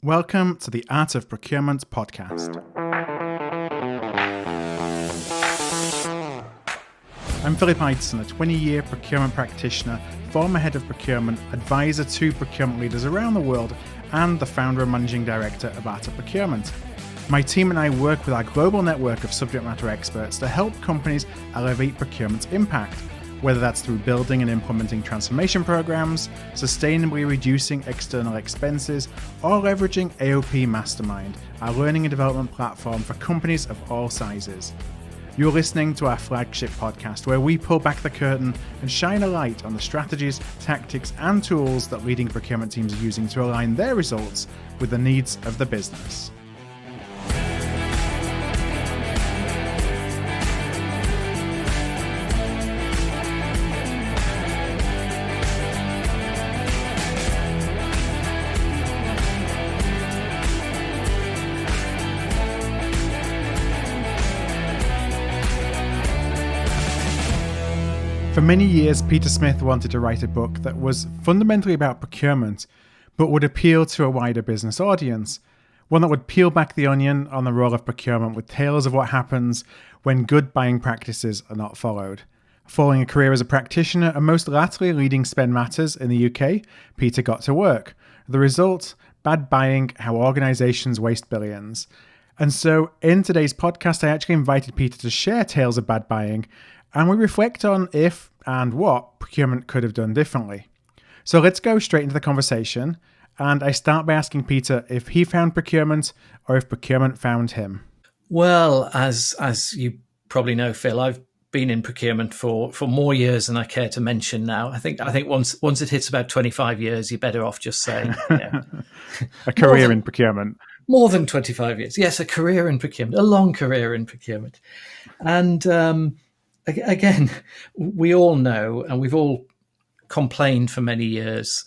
Welcome to the Art of Procurement podcast. I'm Philip Ideson, a 20-year procurement practitioner, former head of procurement, advisor to procurement leaders around the world, and the founder and managing director of Art of Procurement. My team and I work with our global network of subject matter experts to help companies elevate procurement's impact, whether that's through building and implementing transformation programs, sustainably reducing external expenses, or leveraging AOP Mastermind, our learning and development platform for companies of all sizes. You're listening to our flagship podcast, where we pull back the curtain and shine a light on the strategies, tactics, and tools that leading procurement teams are using to align their results with the needs of the business. For many years, Peter Smith wanted to write a book that was fundamentally about procurement, but would appeal to a wider business audience. One that would peel back the onion on the role of procurement with tales of what happens when good buying practices are not followed. Following a career as a practitioner and most latterly leading Spend Matters in the UK, Peter got to work. The result, bad buying, how organisations waste billions. And so in today's podcast, I actually invited Peter to share tales of bad buying, and we reflect on if and what procurement could have done differently. So let's go straight into the conversation. And I start by asking Peter if he found procurement or if procurement found him. Well, as you probably know, Phil, I've been in procurement for more years than I care to mention now. I think once it hits about 25 years, you're better off just saying, a career in procurement. More than 25 years. Yes, a career in procurement, a long career in procurement. And again, we all know, and we've all complained for many years,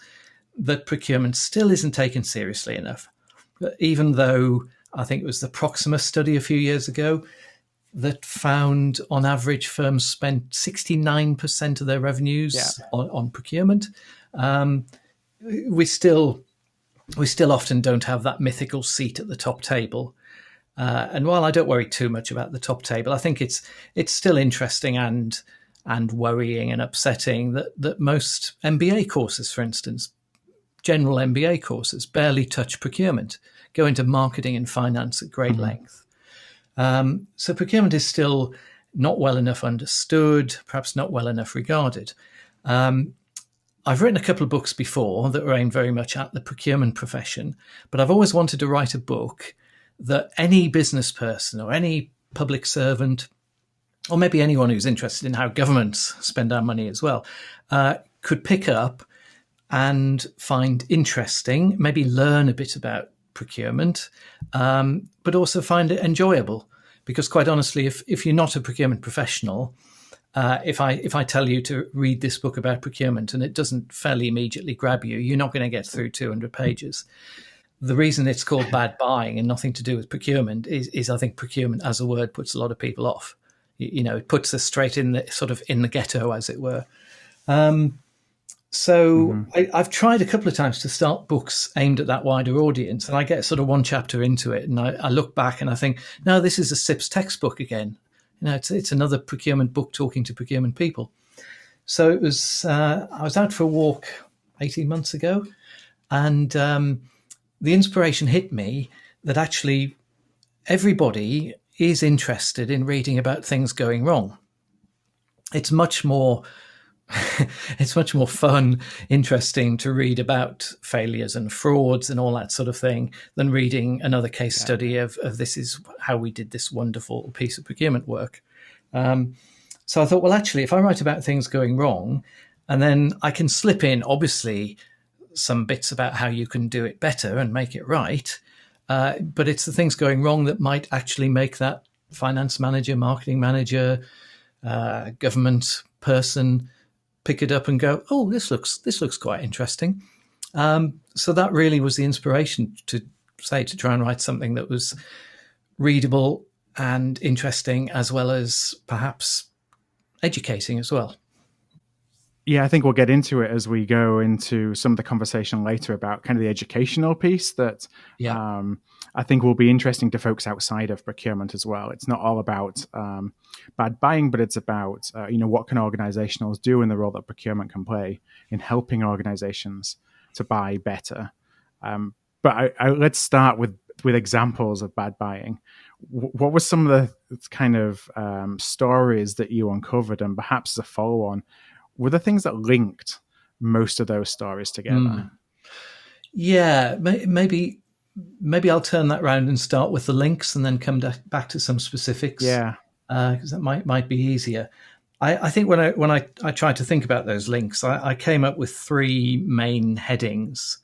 that procurement still isn't taken seriously enough. Even though I think it was the Proxima study a few years ago that found, on average, firms spent 69% of their revenues on procurement. We still often don't have that mythical seat at the top table. And while I don't worry too much about the top table, I think it's still interesting and worrying and upsetting that most MBA courses, for instance, general MBA courses, barely touch procurement, go into marketing and finance at great length. So procurement is still not well enough understood, perhaps not well enough regarded. I've written a couple of books before that were aimed very much at the procurement profession, but I've always wanted to write a book that any business person or any public servant, or maybe anyone who's interested in how governments spend our money as well, could pick up and find interesting, maybe learn a bit about procurement, but also find it enjoyable. Because quite honestly, if you're not a procurement professional, if I tell you to read this book about procurement and it doesn't fairly immediately grab you, you're not going to get through 200 pages. The reason it's called bad buying and nothing to do with procurement is I think procurement as a word puts a lot of people off. It puts us straight in the ghetto, as it were. I've tried a couple of times to start books aimed at that wider audience, and I get sort of one chapter into it, and I look back and I think, no, this is a SIPS textbook again. It's another procurement book talking to procurement people. So it was. I was out for a walk 18 months ago, and the inspiration hit me that actually everybody is interested in reading about things going wrong. It's much more fun, interesting to read about failures and frauds and all that sort of thing than reading another case study of this is how we did this wonderful piece of procurement work. So I thought, well, actually, if I write about things going wrong, and then I can slip in, obviously, some bits about how you can do it better and make it right. But it's the things going wrong that might actually make that finance manager, marketing manager, government person pick it up and go, oh, this looks quite interesting. So that really was the inspiration to try and write something that was readable and interesting, as well as perhaps educating as well. Yeah, I think we'll get into it as we go into some of the conversation later about kind of the educational piece that Yeah. I think will be interesting to folks outside of procurement as well. It's not all about bad buying, but it's about what can organizations do and the role that procurement can play in helping organizations to buy better. But let's start with examples of bad buying. What were some of the kind of stories that you uncovered, and perhaps as a follow-on, were the things that linked most of those stories together? Yeah, maybe I'll turn that round and start with the links, and then come back to some specifics. Yeah. Because that might be easier. I think when I tried to think about those links, I came up with three main headings.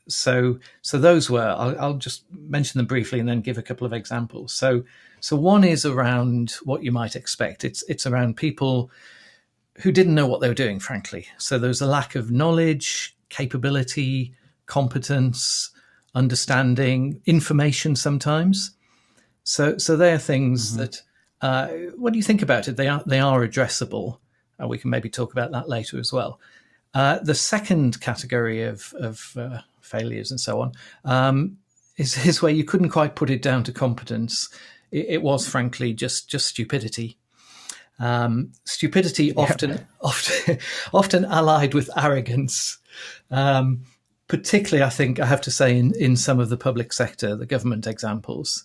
So those were, I'll just mention them briefly and then give a couple of examples. So one is around what you might expect. It's around people who didn't know what they were doing, frankly. So there was a lack of knowledge, capability, competence, understanding, information sometimes. So they are things that, when you think about it, they are addressable. We can maybe talk about that later as well. The second category of failures and so on is where you couldn't quite put it down to competence. It was frankly just stupidity. Stupidity often allied with arrogance. Particularly, I think I have to say in some of the public sector, the government examples,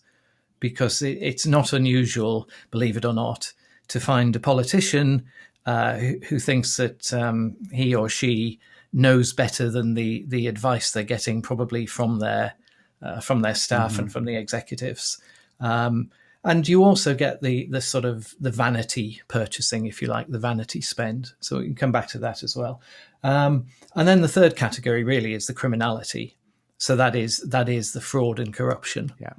because it's not unusual, believe it or not, to find a politician who thinks that he or she knows better than the advice they're getting, probably from their staff and from the executives. And you also get the sort of the vanity purchasing, if you like, the vanity spend. So we can come back to that as well. And then the third category really is the criminality. So that is the fraud and corruption. Yeah.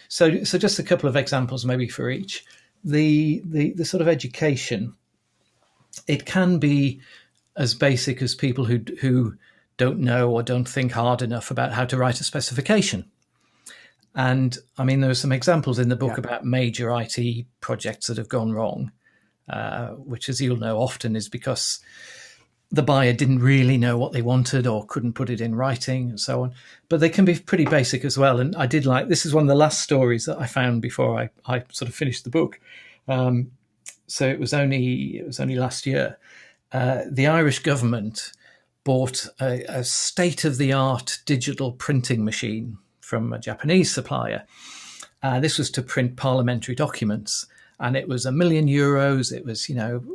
So just a couple of examples maybe for each. The sort of education, it can be as basic as people who don't know or don't think hard enough about how to write a specification. And I mean, there are some examples in the book about major IT projects that have gone wrong, which, as you'll know, often is because the buyer didn't really know what they wanted or couldn't put it in writing and so on. But they can be pretty basic as well. And I did this is one of the last stories that I found before I sort of finished the book. So it was only last year. The Irish government bought a state-of-the-art digital printing machine from a Japanese supplier. This was to print parliamentary documents, and it was €1 million. It was,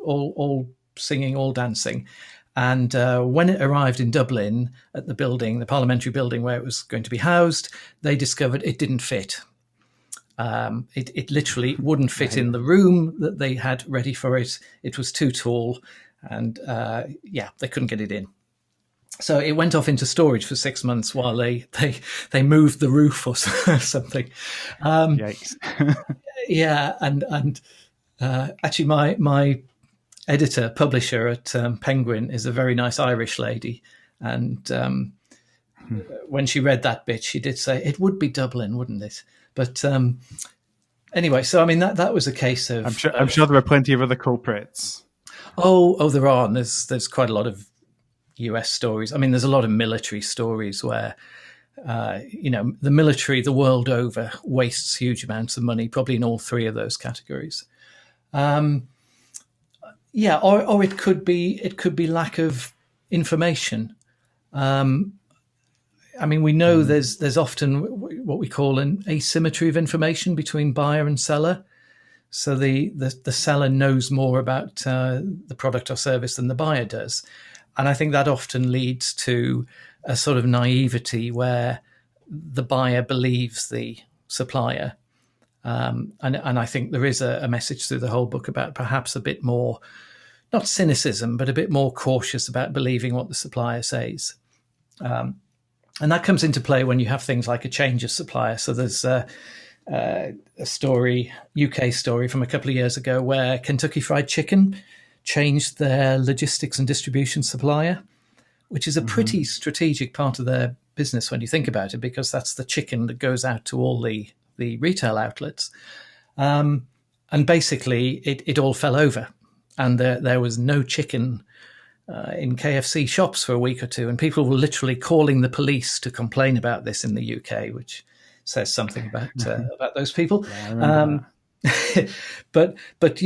all singing, all dancing. And when it arrived in Dublin at the building, the parliamentary building where it was going to be housed, they discovered it didn't fit. It literally wouldn't fit in the room that they had ready for it. It was too tall, and they couldn't get it in. So it went off into storage for 6 months while they moved the roof or something. Yikes. And actually, my editor, publisher at Penguin is a very nice Irish lady, and when she read that bit, she did say it would be Dublin, wouldn't it? But anyway, so I mean that was a case of. I'm sure there are plenty of other culprits. Oh, there are. And there's quite a lot of US stories. I mean, there's a lot of military stories where, the military the world over wastes huge amounts of money, probably in all three of those categories. Or it could be lack of information. I mean, we know there's often what we call an asymmetry of information between buyer and seller. So the seller knows more about the product or service than the buyer does. And I think that often leads to a sort of naivety where the buyer believes the supplier. And I think there is a message through the whole book about perhaps a bit more, not cynicism, but a bit more cautious about believing what the supplier says. And that comes into play when you have things like a change of supplier. So there's a UK story from a couple of years ago where Kentucky Fried Chicken changed their logistics and distribution supplier, which is a pretty strategic part of their business when you think about it, because that's the chicken that goes out to all the retail outlets. And basically it all fell over. and there was no chicken in KFC shops for a week or two, and people were literally calling the police to complain about this in the UK, which says something about those people. Yeah, I remember that. But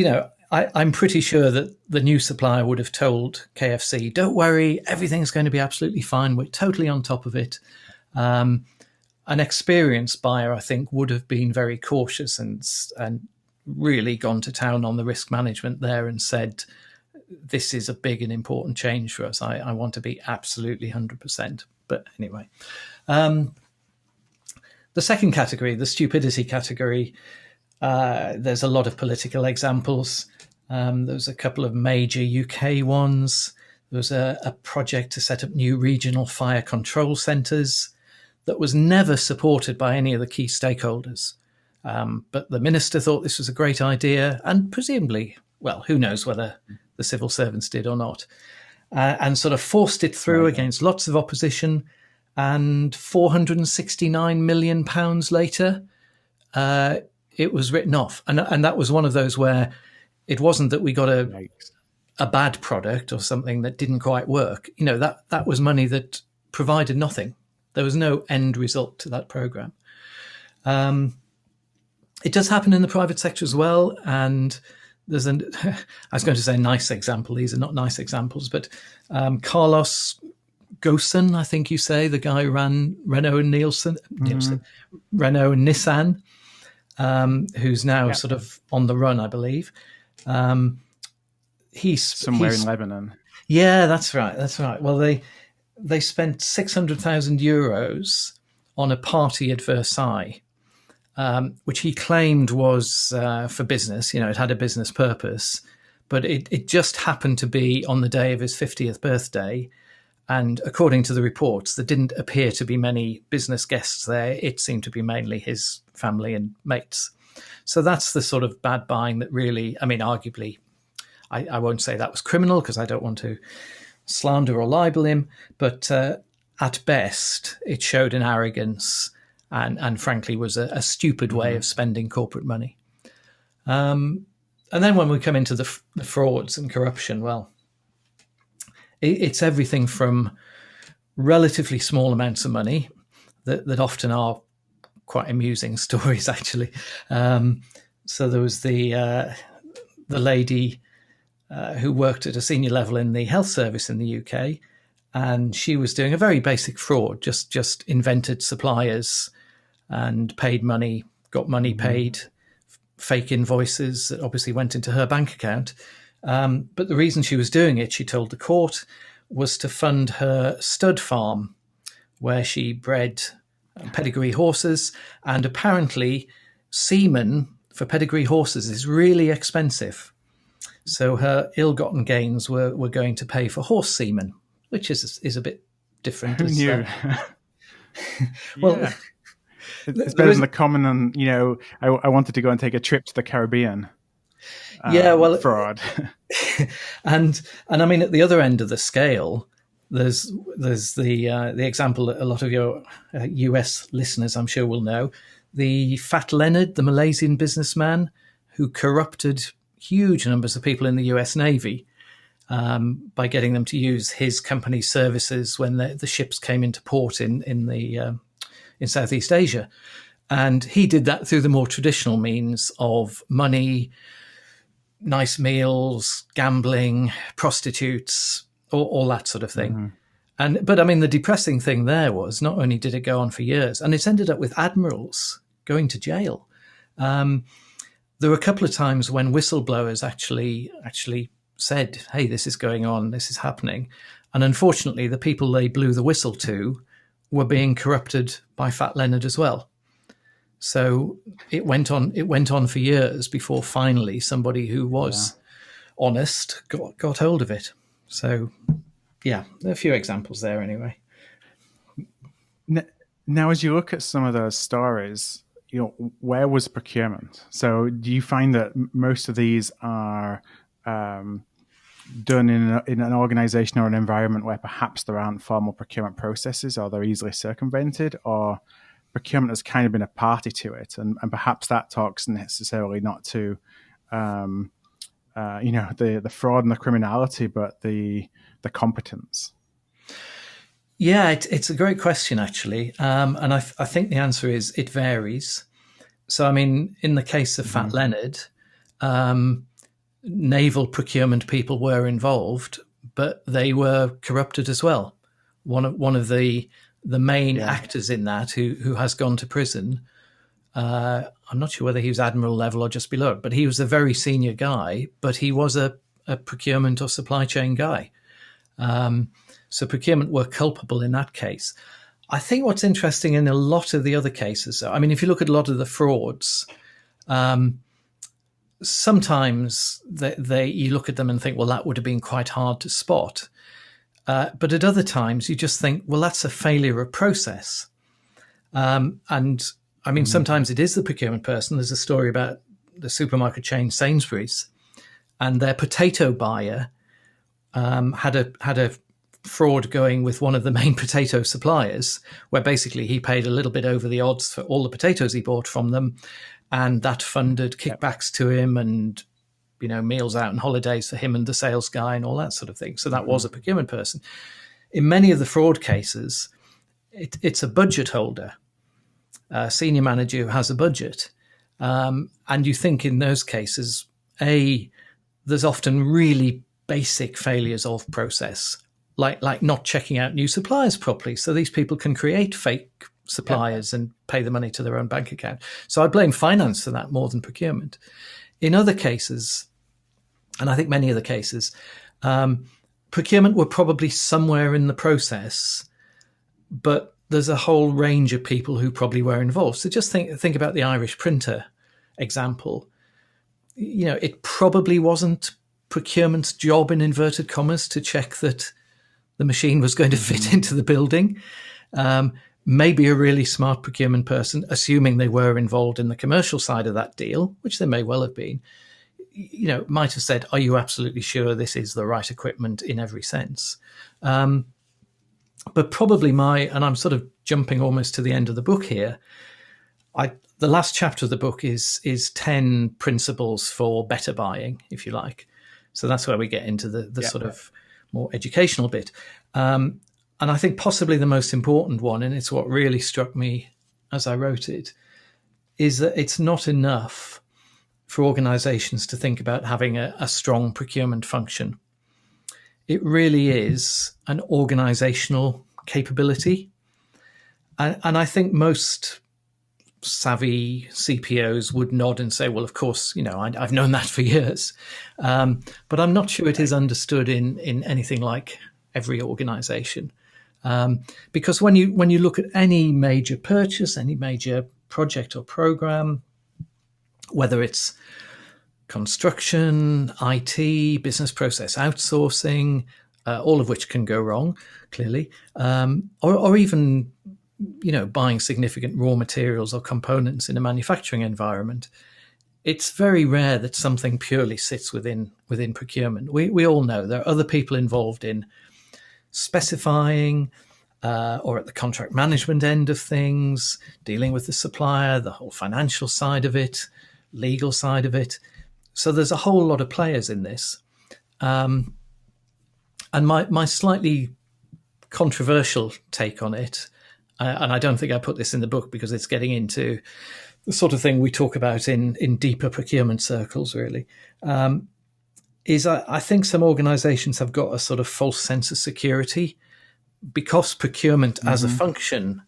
I'm pretty sure that the new supplier would have told KFC, "Don't worry, everything's going to be absolutely fine. We're totally on top of it." An experienced buyer, I think, would have been very cautious and really gone to town on the risk management there and said, "This is a big and important change for us. I want to be absolutely 100%." But anyway, the second category, the stupidity category, there's a lot of political examples. There's a couple of major UK ones. There was a project to set up new regional fire control centres that was never supported by any of the key stakeholders. But the minister thought this was a great idea, and presumably, well, who knows whether the civil servants did or not, and sort of forced it through against lots of opposition. And £469 million later, it was written off. And that was one of those where it wasn't that we got a bad product or something that didn't quite work. That was money that provided nothing. There was no end result to that program. It does happen in the private sector as well. And there's I was going to say nice example. These are not nice examples, but Carlos Ghosn, I think you say, the guy who ran Renault and Renault and Nissan, who's now sort of on the run, I believe. He's somewhere in Lebanon. Yeah, that's right. Well, they spent €600,000 on a party at Versailles, which he claimed was for business. It had a business purpose, but it just happened to be on the day of his 50th birthday. And according to the reports, there didn't appear to be many business guests there. It seemed to be mainly his family and mates. So that's the sort of bad buying that really, arguably, I won't say that was criminal because I don't want to slander or libel him, but at best, it showed an arrogance and frankly was a stupid way of spending corporate money. And then when we come into the frauds and corruption, well, it's everything from relatively small amounts of money that often are quite amusing stories, actually. So there was the lady who worked at a senior level in the health service in the UK, and she was doing a very basic fraud, just invented suppliers and paid money, got money paid, fake invoices that obviously went into her bank account. But the reason she was doing it, she told the court, was to fund her stud farm where she bred pedigree horses. And apparently semen for pedigree horses is really expensive. So her ill-gotten gains were going to pay for horse semen, which is a bit different. Who knew? Well, yeah. It's better than the common, and I wanted to go and take a trip to the Caribbean. Fraud. and at the other end of the scale, there's the example that a lot of your US listeners, I'm sure, will know. The Fat Leonard, the Malaysian businessman who corrupted huge numbers of people in the US Navy by getting them to use his company's services when the ships came into port in Southeast Asia. And he did that through the more traditional means of money, nice meals, gambling, prostitutes, all that sort of thing. But the depressing thing there was not only did it go on for years, and it's ended up with admirals going to jail. There were a couple of times when whistleblowers actually said, "Hey, this is going on, this is happening," and unfortunately, the people they blew the whistle to were being corrupted by Fat Leonard as well. So it went on for years before finally somebody who was honest got hold of it. So, yeah, there are a few examples there anyway. Now, as you look at some of those stories, where was procurement? So do you find that most of these are done in an organization or an environment where perhaps there aren't formal procurement processes, or they're easily circumvented, or procurement has kind of been a party to it, and perhaps that talks necessarily not to the fraud and the criminality, but the competence? Yeah, it's a great question, actually. And I think the answer is it varies. So, I mean, in the case of Fat Leonard, naval procurement people were involved, but they were corrupted as well. One of the main actors in that who has gone to prison, I'm not sure whether he was admiral level or just below it, but he was a very senior guy, but he was a procurement or supply chain guy. So procurement were culpable in that case. I think what's interesting in a lot of the other cases, I mean, if you look at a lot of the frauds, sometimes you look at them and think, well, that would have been quite hard to spot. But at other times, you just think, well, that's a failure of process. And I mean, sometimes it is the procurement person. There's a story about the supermarket chain Sainsbury's, and their potato buyer had a fraud going with one of the main potato suppliers, where basically he paid a little bit over the odds for all the potatoes he bought from them, and that funded kickbacks to him and meals out and holidays for him and the sales guy and all that sort of thing. So that was a procurement person. In many of the fraud cases, it's a budget holder, a senior manager who has a budget, and you think in those cases, there's often really basic failures of process, like not checking out new suppliers properly. So these people can create fake suppliers and pay the money to their own bank account. So I blame finance for that more than procurement. In other cases, and I think many of the cases, procurement were probably somewhere in the process, but there's a whole range of people who probably were involved. So just think about the Irish printer example. It probably wasn't procurement's job, in inverted commas, to check that the machine was going to fit into the building. Maybe a really smart procurement person, assuming they were involved in the commercial side of that deal, which they may well have been, might have said, are you absolutely sure this is the right equipment in every sense? But probably and I'm sort of jumping almost to the end of the book here, the last chapter of the book is 10 principles for better buying, if you like. So that's where we get into the sort of more educational bit. And I think possibly the most important one, and it's what really struck me as I wrote it, is that it's not enough for organizations to think about having a strong procurement function. It really is an organizational capability. And I think most savvy CPOs would nod and say, well, of course, I've known that for years. But I'm not sure it is understood in anything like every organization. Because when you look at any major purchase, any major project or program, whether it's construction, IT, business process outsourcing, all of which can go wrong, clearly, or even buying significant raw materials or components in a manufacturing environment, it's very rare that something purely sits within procurement. We all know there are other people involved in specifying or at the contract management end of things, dealing with the supplier, the whole financial side of it, legal side of it. So there's a whole lot of players in this. And my slightly controversial take on it, and I don't think I put this in the book because it's getting into the sort of thing we talk about in deeper procurement circles, really, is I think some organizations have got a sort of false sense of security because procurement as a function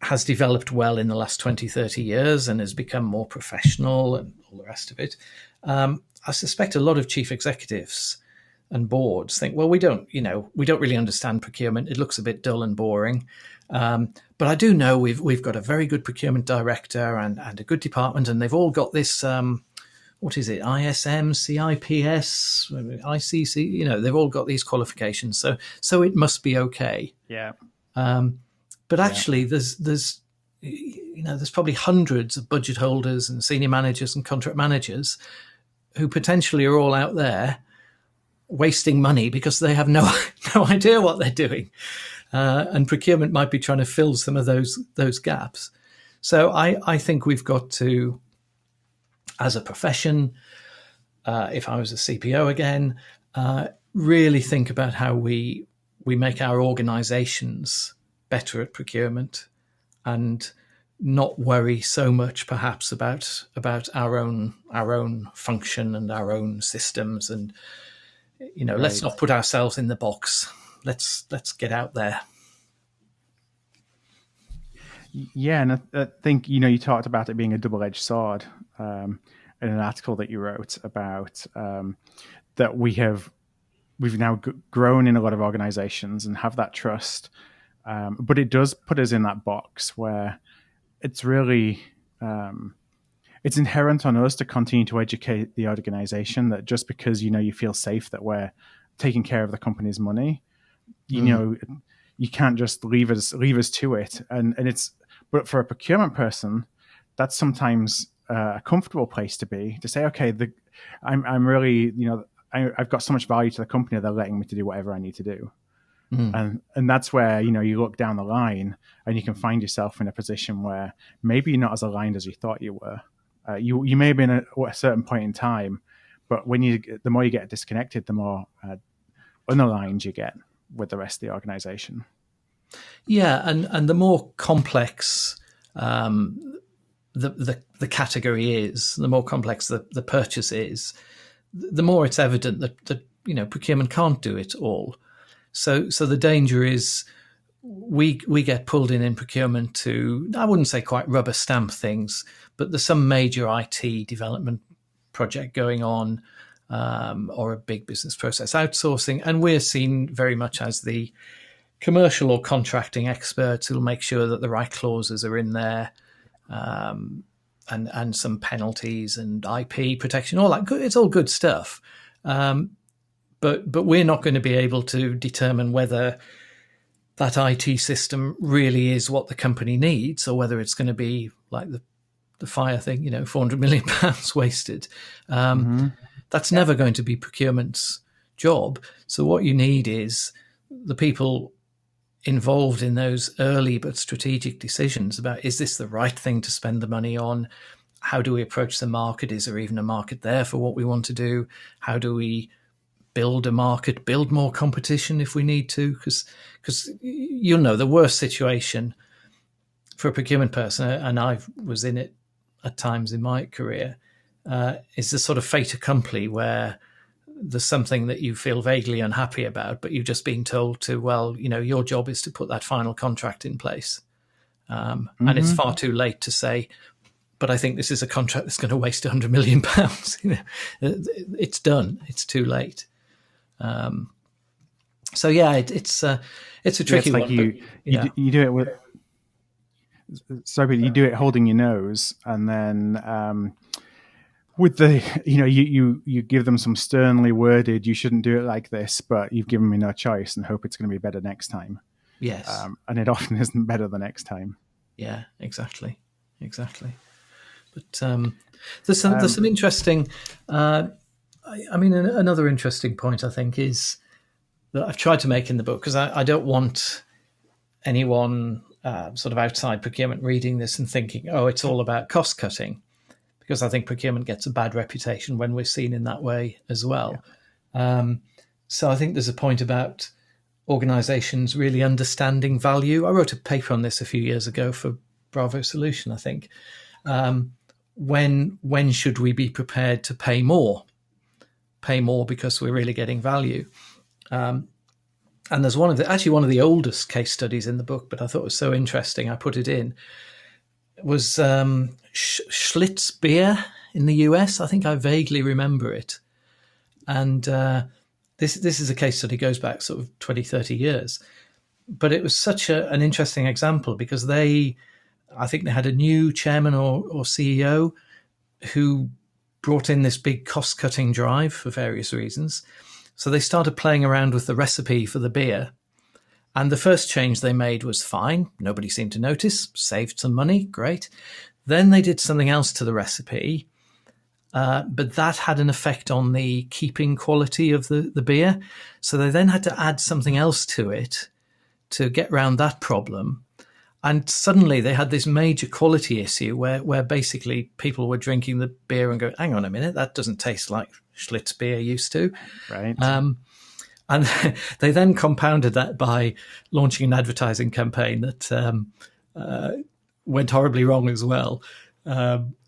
has developed well in the last 20, 30 years and has become more professional and all the rest of it. I suspect a lot of chief executives and boards think, well, we don't really understand procurement. It looks a bit dull and boring. But I do know we've got a very good procurement director and a good department, and they've all got this, what is it, ISM, CIPS, ICC, they've all got these qualifications. So it must be okay. Yeah. But actually there's probably hundreds of budget holders and senior managers and contract managers who potentially are all out there wasting money because they have no idea what they're doing. And procurement might be trying to fill some of those gaps. So I think we've got to, as a profession, if I was a CPO again, really think about how we make our organizations better at procurement, and not worry so much perhaps about our own function and our own systems. And let's not put ourselves in the box. Let's get out there. Yeah, and I think you talked about it being a double-edged sword in an article that you wrote about that we've now grown in a lot of organizations and have that trust, but it does put us in that box where it's really it's inherent on us to continue to educate the organization that just because you feel safe that we're taking care of the company's money, you can't just leave us to it. But for a procurement person, that's sometimes a comfortable place to be, to say, okay, I'm really, I've got so much value to the company, they're letting me to do whatever I need to do. And that's where, you look down the line and you can find yourself in a position where maybe you're not as aligned as you thought you were. You may have been at a certain point in time, but the more you get disconnected, the more unaligned you get with the rest of the organization. Yeah, and the more complex the category is, the more complex the purchase is, the more it's evident that procurement can't do it all. So the danger is we get pulled in procurement to, I wouldn't say quite rubber stamp things, but there's some major IT development project going on, or a big business process outsourcing, and we're seen very much as the commercial or contracting experts who'll make sure that the right clauses are in there, and some penalties and IP protection, all that. It's all good stuff. But we're not going to be able to determine whether that IT system really is what the company needs, or whether it's going to be like the fire thing, £400 million wasted. That's never going to be procurement's job. So what you need is the people involved in those early but strategic decisions about, is this the right thing to spend the money on? How do we approach the market? Is there even a market there for what we want to do? How do we build a market, build more competition if we need to? Because the worst situation for a procurement person, and I was in it at times in my career, is the sort of fait accompli where there's something that you feel vaguely unhappy about, but you've just been told to, your job is to put that final contract in place. And it's far too late to say, but I think this is a contract that's going to waste £100 million. It's done. It's too late. So yeah, it's a tricky one. You do it with, sorry, but you do it holding your nose, and then with the, you give them some sternly worded, you shouldn't do it like this, but you've given me no choice, and hope it's going to be better next time. Yes. And it often isn't better the next time. Yeah, exactly. But there's some interesting. Another interesting point I think is that I've tried to make in the book, because I don't want anyone sort of outside procurement reading this and thinking, oh, it's all about cost cutting, because I think procurement gets a bad reputation when we're seen in that way as well. Yeah. So I think there's a point about organizations really understanding value. I wrote a paper on this a few years ago for Bravo Solution, I think. When should we be prepared to pay more? Pay more because we're really getting value. And there's one of the oldest case studies in the book, but I thought it was so interesting, I put it in. It was Schlitz beer in the US. I think I vaguely remember it. And this is a case study, goes back sort of 20, 30 years. But it was such an interesting example, because I think they had a new chairman or CEO who brought in this big cost-cutting drive for various reasons. So they started playing around with the recipe for the beer. And the first change they made was fine. Nobody seemed to notice. Saved some money. Great. Then they did something else to the recipe. But that had an effect on the keeping quality of the beer. So they then had to add something else to it to get around that problem. And suddenly they had this major quality issue where basically people were drinking the beer and going, hang on a minute, that doesn't taste like Schlitz beer used to. Right. And they then compounded that by launching an advertising campaign that went horribly wrong as well.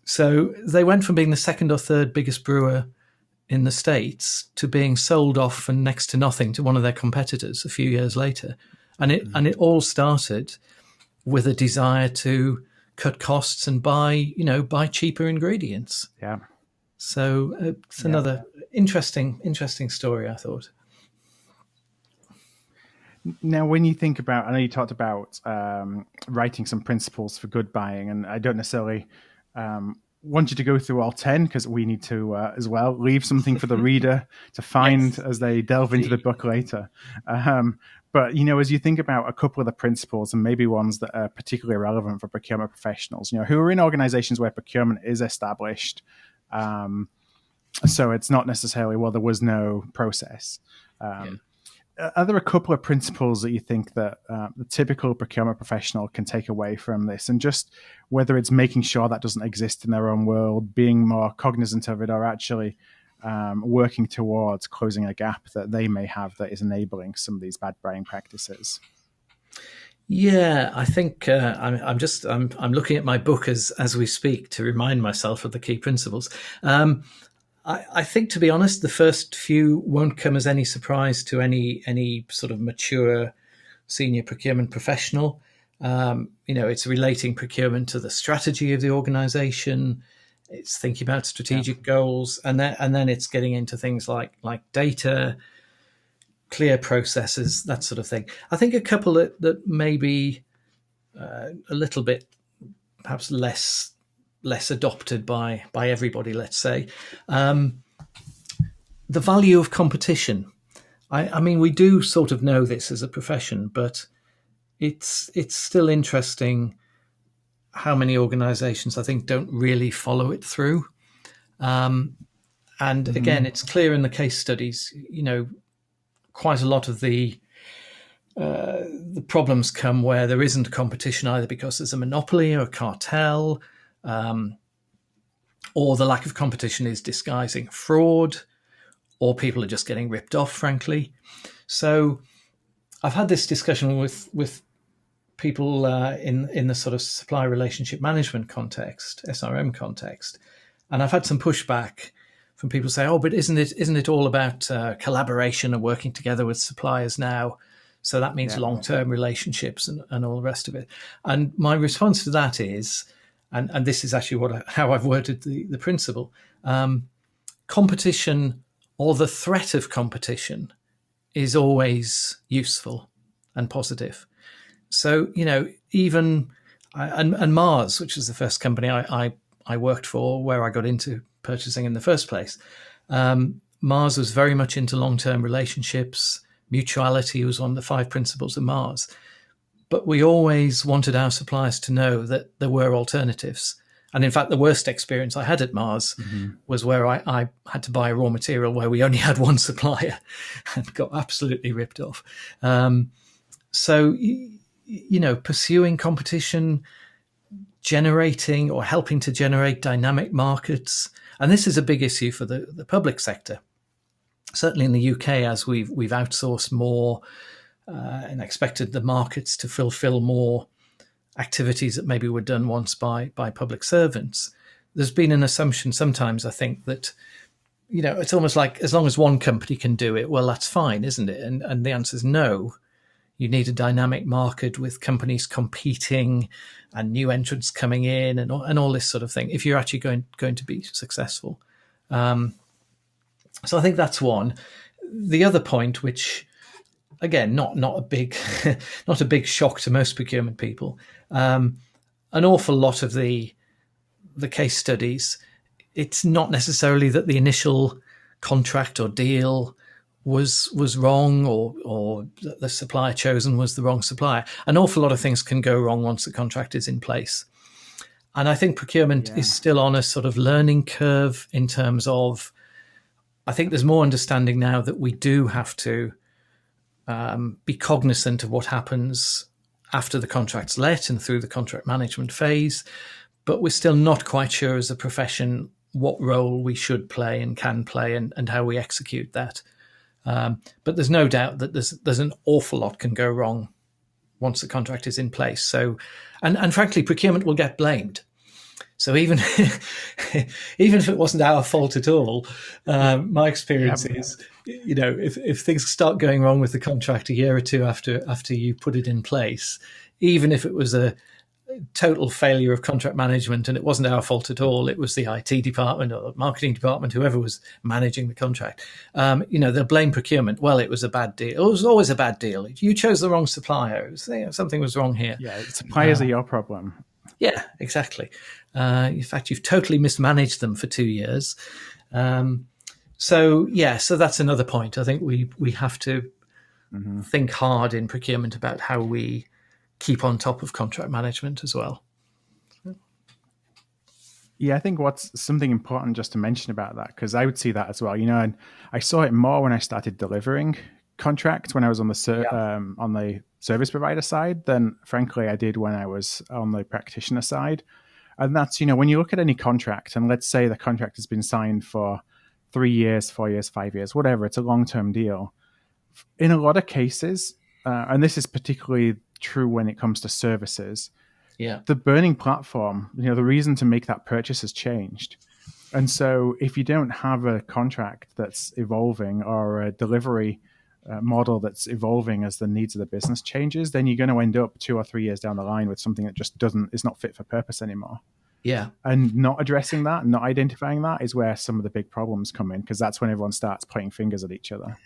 So they went from being the second or third biggest brewer in the States to being sold off for next to nothing to one of their competitors a few years later. And it all started with a desire to cut costs and buy cheaper ingredients. Yeah. So it's another interesting story, I thought. Now, when you think about, I know you talked about writing some principles for good buying, and I don't necessarily want you to go through all 10 because we need to as well leave something for the reader to find as they delve into the book later. But, as you think about a couple of the principles and maybe ones that are particularly relevant for procurement professionals, who are in organizations where procurement is established, so it's not necessarily, well, there was no process. Are there a couple of principles that you think that the typical procurement professional can take away from this? And just whether it's making sure that doesn't exist in their own world, being more cognizant of it, or actually working towards closing a gap that they may have that is enabling some of these bad buying practices? Yeah, I think I'm looking at my book as we speak to remind myself of the key principles. I think, to be honest, the first few won't come as any surprise to any sort of mature senior procurement professional. It's relating procurement to the strategy of the organization. It's thinking about strategic goals, and then it's getting into things like data, clear processes, that sort of thing. I think a couple that may be a little bit perhaps less adopted by everybody, let's say. The value of competition. I mean, we do sort of know this as a profession, but it's still interesting how many organizations I think don't really follow it through. And again, it's clear in the case studies, quite a lot of the problems come where there isn't competition, either because there's a monopoly or a cartel, or the lack of competition is disguising fraud, or people are just getting ripped off, frankly. So I've had this discussion with people in the sort of supply relationship management context, SRM context, and I've had some pushback from people say, "Oh, but isn't it all about collaboration and working together with suppliers now? So that means long-term relationships and all the rest of it." And my response to that is, and this is actually how I've worded the principle, competition, or the threat of competition, is always useful and positive. So, even, and Mars, which was the first company I worked for, where I got into purchasing in the first place, Mars was very much into long-term relationships. Mutuality was one of the 5 principles of Mars. But we always wanted our suppliers to know that there were alternatives. And in fact, the worst experience I had at Mars was where I had to buy a raw material where we only had one supplier and got absolutely ripped off. So, pursuing competition, generating or helping to generate dynamic markets. And this is a big issue for the public sector. Certainly in the UK, as we've outsourced more and expected the markets to fulfill more activities that maybe were done once by public servants, there's been an assumption sometimes, I think, that, it's almost like as long as one company can do it, well, that's fine, isn't it? And the answer is no. You need a dynamic market with companies competing and new entrants coming in and all this sort of thing if you're actually going to be successful. So I think that's one. The other point, which again, not a big not a big shock to most procurement people, an awful lot of the case studies, it's not necessarily that the initial contract or deal was wrong or the supplier chosen was the wrong supplier. An awful lot of things can go wrong once the contract is in place. And I think procurement is still on a sort of learning curve in terms of, I think there's more understanding now that we do have to be cognizant of what happens after the contract's let and through the contract management phase. But we're still not quite sure as a profession what role we should play and can play, and how we execute that. But there's no doubt that there's an awful lot can go wrong once the contract is in place. So, and frankly, procurement will get blamed. So even even if it wasn't our fault at all, my experience is, if things start going wrong with the contract a year or two after you put it in place, even if it was a total failure of contract management and it wasn't our fault at all, it was the IT department or the marketing department, whoever was managing the contract, they'll blame procurement. Well, it was a bad deal. It was always a bad deal. You chose the wrong supplier. Something was wrong here. Yeah, suppliers are your problem. Yeah, exactly. In fact, you've totally mismanaged them for 2 years. So that's another point. I think we have to think hard in procurement about how we keep on top of contract management as well. Yeah, I think what's something important just to mention about that, because I would see that as well, and I saw it more when I started delivering contracts when I was on the service provider side than frankly I did when I was on the practitioner side. And that's, when you look at any contract, and let's say the contract has been signed for 3 years, 4 years, 5 years, whatever, it's a long-term deal. In a lot of cases, and this is particularly true when it comes to services, the burning platform, the reason to make that purchase has changed. And so if you don't have a contract that's evolving or a delivery model that's evolving as the needs of the business changes, then you're going to end up 2 or 3 years down the line with something that just is not fit for purpose anymore. Yeah. And not addressing that, not identifying that is where some of the big problems come in, because that's when everyone starts pointing fingers at each other.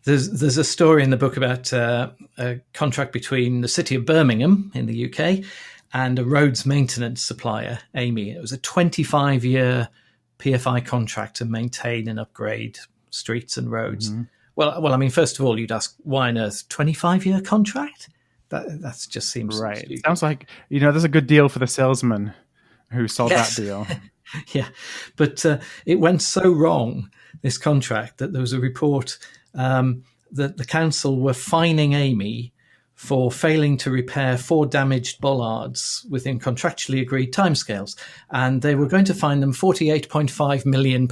There's a story in the book about a contract between the city of Birmingham in the UK and a roads maintenance supplier, Amy. It was a 25-year PFI contract to maintain and upgrade streets and roads. Mm-hmm. Well, I mean, first of all, you'd ask, why on earth 25-year contract? That just seems right. Stupid. Sounds like there's a good deal for the salesman who sold that deal. Yeah, but it went so wrong, this contract, that there was a report that the council were fining Amy for failing to repair 4 damaged bollards within contractually agreed timescales, and they were going to fine them £48.5 million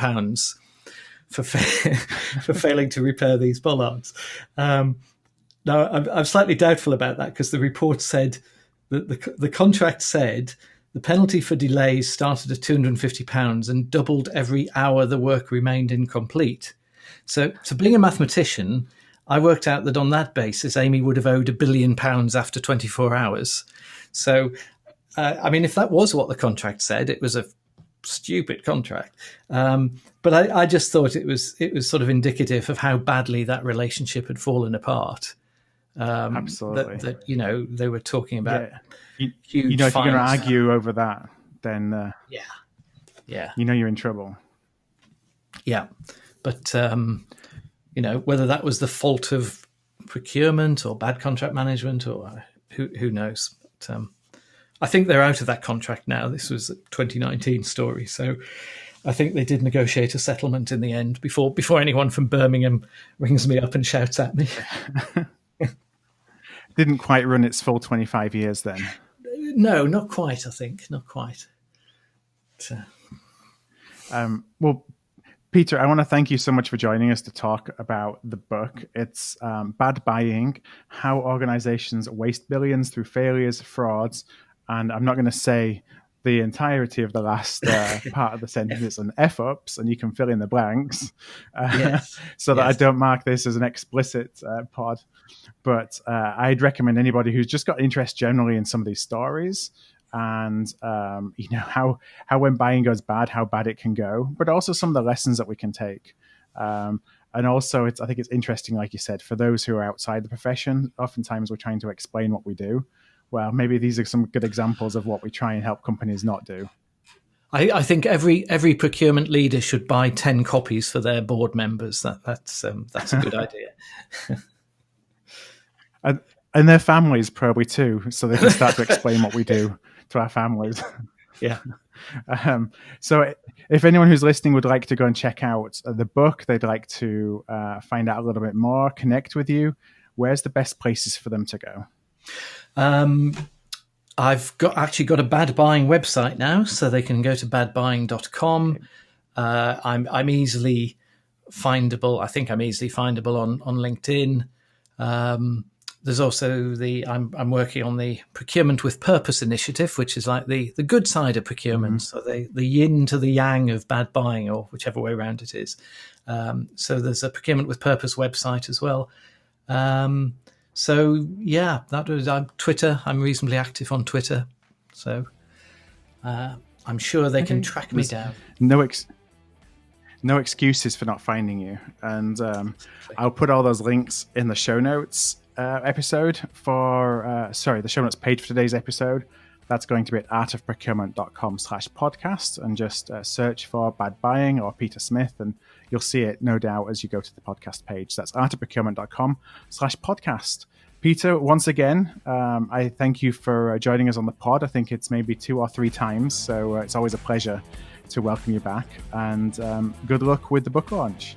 for failing to repair these bollards. Now, I'm slightly doubtful about that, because the report said that the contract said the penalty for delays started at £250 and doubled every hour the work remained incomplete. So being a mathematician, I worked out that on that basis, Amy would have owed £1 billion after 24 hours. So, if that was what the contract said, it was a stupid contract. But I just thought it was sort of indicative of how badly that relationship had fallen apart. Absolutely. That they were talking about huge if you're going to fines. argue over that, then you're in trouble. Yeah. But whether that was the fault of procurement or bad contract management, or who knows. But I think they're out of that contract now. This was a 2019 story, so I think they did negotiate a settlement in the end before anyone from Birmingham rings me up and shouts at me. Didn't quite run its full 25 years then. No, not quite, I think. Not quite. Well, Peter, I want to thank you so much for joining us to talk about the book. It's Bad Buying, How Organizations Waste Billions Through Failures, Frauds, and I'm not going to say the entirety of the last part of the sentence and F-ups, and you can fill in the blanks so that I don't mark this as an explicit pod. But I'd recommend anybody who's just got interest generally in some of these stories and, how when buying goes bad, how bad it can go, but also some of the lessons that we can take. And also, I think it's interesting, like you said, for those who are outside the profession, oftentimes we're trying to explain what we do. Well, maybe these are some good examples of what we try and help companies not do. I think every procurement leader should buy 10 copies for their board members. That's a good idea. And their families probably too, so they can start to explain what we do to our families. Yeah. So if anyone who's listening would like to go and check out the book, they'd like to find out a little bit more, connect with you, where's the best places for them to go? I've actually got a bad buying website now, so they can go to badbuying.com. I'm easily findable. I think I'm easily findable on LinkedIn. There's also I'm working on the Procurement with Purpose initiative, which is like the good side of procurement. So the yin to the yang of bad buying, or whichever way around it is. So there's a Procurement with Purpose website as well. So yeah, that was Twitter. I'm reasonably active on Twitter. So I'm sure they can track me down. No excuses for not finding you. And I'll put all those links in the show notes episode the show notes page for today's episode. That's going to be at artofprocurement.com/podcast, and just search for Bad Buying or Peter Smith, and you'll see it, no doubt, as you go to the podcast page. That's artofprocurement.com/podcast. Peter, once again, I thank you for joining us on the pod. I think it's maybe 2 or 3 times, so it's always a pleasure to welcome you back, and good luck with the book launch.